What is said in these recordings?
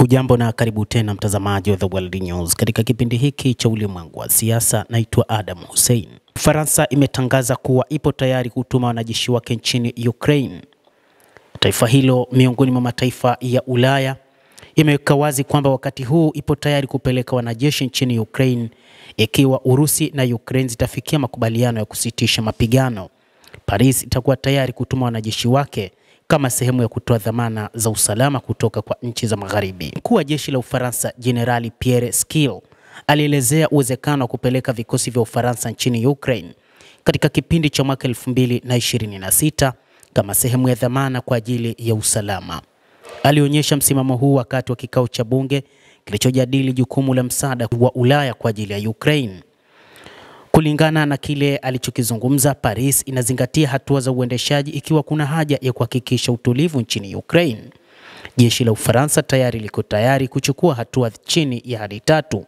Hujambo na karibu tena mtazamaji wa The World News. Katika kipindi hiki cha ulimwengu wa siasa, naitwa Adam Hussein. Ufaransa imetangaza kuwa ipo tayari kutuma wanajeshi wake nchini Ukraine. Taifa hilo miongoni mwa mataifa ya Ulaya imeweka wazi kwamba wakati huu ipo tayari kupeleka wanajeshi nchini Ukraine ikiwa Urusi na Ukraine zitafikia makubaliano ya kusitisha mapigano. Paris itakuwa tayari kutuma wanajeshi wake kama sehemu ya kutoa dhamana za usalama kutoka kwa nchi za magharibi. Mkuu wa jeshi la Ufaransa Jenerali Pierre Schilli alielezea uwezekano wa kupeleka vikosi vya Ufaransa nchini Ukraine katika kipindi cha mwaka 2026 kama sehemu ya dhamana kwa ajili ya usalama. Alionyesha msimamo huu wakati wa kikao cha bunge kilichojadili jukumu la msaada wa Ulaya kwa ajili ya Ukraine. Kulingana na kile alichokizungumza, Paris inazingatia hatua za uendeshaji ikiwa kuna haja ya kuhakikisha utulivu nchini Ukraine. Jeshi la Ufaransa tayari liko tayari kuchukua hatua chini ya hadi 3.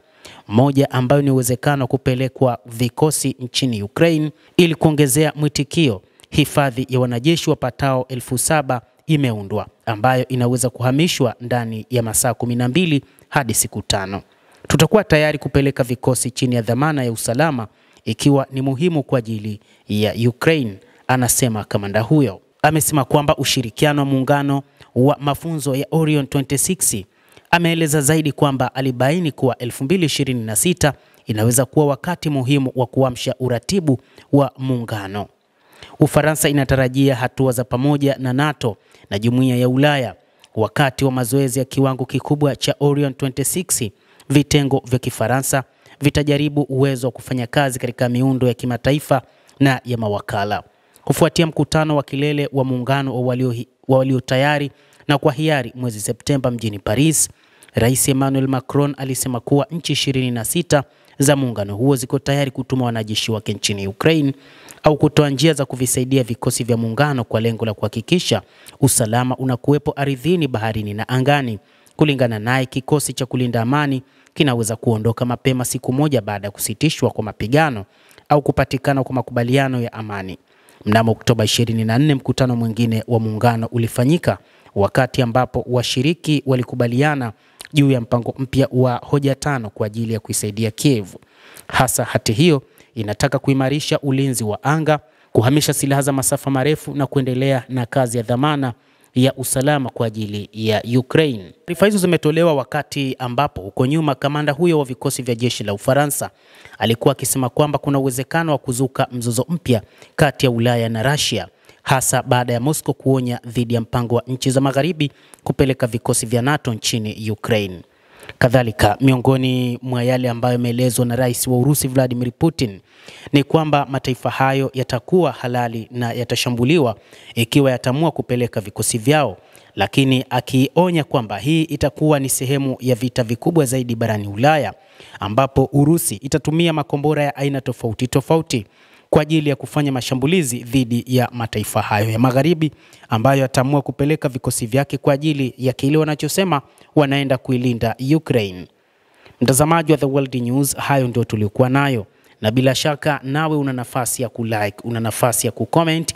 Moja ambayo ni uwezekano wa kupelekwa vikosi nchini Ukraine ili kuongezea mwitikio. Hifadhi ya wanajeshi wapatao 7,000 imeundwa ambayo inaweza kuhamishwa ndani ya masaa 12 hadi siku 5. Tutakuwa tayari kupeleka vikosi chini ya dhamana ya usalama ikiwa ni muhimu kwa ajili ya Ukraine, anasema kamanda huyo. Amesema kwamba ushirikiano wa muungano wa mafunzo ya Orion 26. Ameeleza zaidi kwamba alibaini kuwa 2026 inaweza kuwa wakati muhimu wa kuamsha uratibu wa muungano. Ufaransa inatarajia hatua za pamoja na NATO na Jumuiya ya Ulaya wakati wa mazoezi ya kiwango kikubwa cha Orion 26. Vitengo vya Kifaransa vitajaribu uwezo wa kufanya kazi katika miundo ya kimataifa na ya mawakala. Kufuatia mkutano wa kilele wa muungano wa walio tayari na kwa hiari mwezi Septemba mjini Paris, Rais Emmanuel Macron alisema kuwa nchi 26 za muungano huo ziko tayari kutuma wanajeshi wake nchini Ukraine au kutoa njia za kuvisaidia vikosi vya muungano kwa lengo la kuhakikisha usalama unakuwepo ardhini, baharini na angani. Kulingana naye, kikosi cha kulinda amani kinaweza kuondoka mapema siku moja baada ya kusitishwa kwa mapigano au kupatikana kwa makubaliano ya amani. Mnamo Oktoba 24, mkutano mwingine wa muungano ulifanyika wakati ambapo washiriki walikubaliana juu ya mpango mpya wa hoja 5 kwa ajili ya kuisaidia Kiev. Hasa hati hiyo inataka kuimarisha ulinzi wa anga, kuhamisha silaha za masafa marefu na kuendelea na kazi ya dhamana ya usalama kwa ajili ya Ukraine. Taarifa hizo zimetolewa wakati ambapo huko nyuma kamanda huyo wa vikosi vya jeshi la Ufaransa alikuwa akisema kwamba kuna uwezekano wa kuzuka mzozo mpya kati ya Ulaya na Russia, hasa baada ya Moscow kuonya dhidi ya mpango wa nchi za magharibi kupeleka vikosi vya NATO nchini Ukraine. Kadhalika, miongoni mwa yale ambayo yameelezwa na Rais wa Urusi Vladimir Putin ni kwamba mataifa hayo yatakuwa halali na yatashambuliwa ikiwa yatamua kupeleka vikosi vyao, lakini akionya kwamba hii itakuwa ni sehemu ya vita vikubwa zaidi barani Ulaya ambapo Urusi itatumia makombora ya aina tofauti kwa ajili ya kufanya mashambulizi dhidi ya mataifa hayo ya magharibi ambayo yatamua kupeleka vikosi vyake kwa ajili ya kile wanachosema wanaenda kuilinda Ukraine. Mtazamaji wa The World News, hayo ndio tulikuwa nayo, na bila shaka nawe una nafasi ya kulike, una nafasi ya kucomment,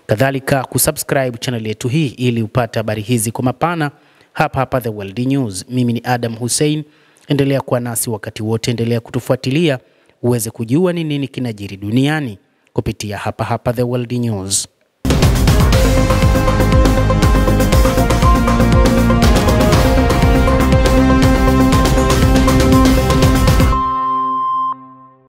kadhalika kusubscribe channel yetu hii ili upate habari hizi kwa mapana hapa The World News. Mimi ni Adam Hussein, endelea kuwa nasi wakati wote, endelea kutufuatilia uweze kujua ni nini kinajiri duniani kupitia hapa The World News.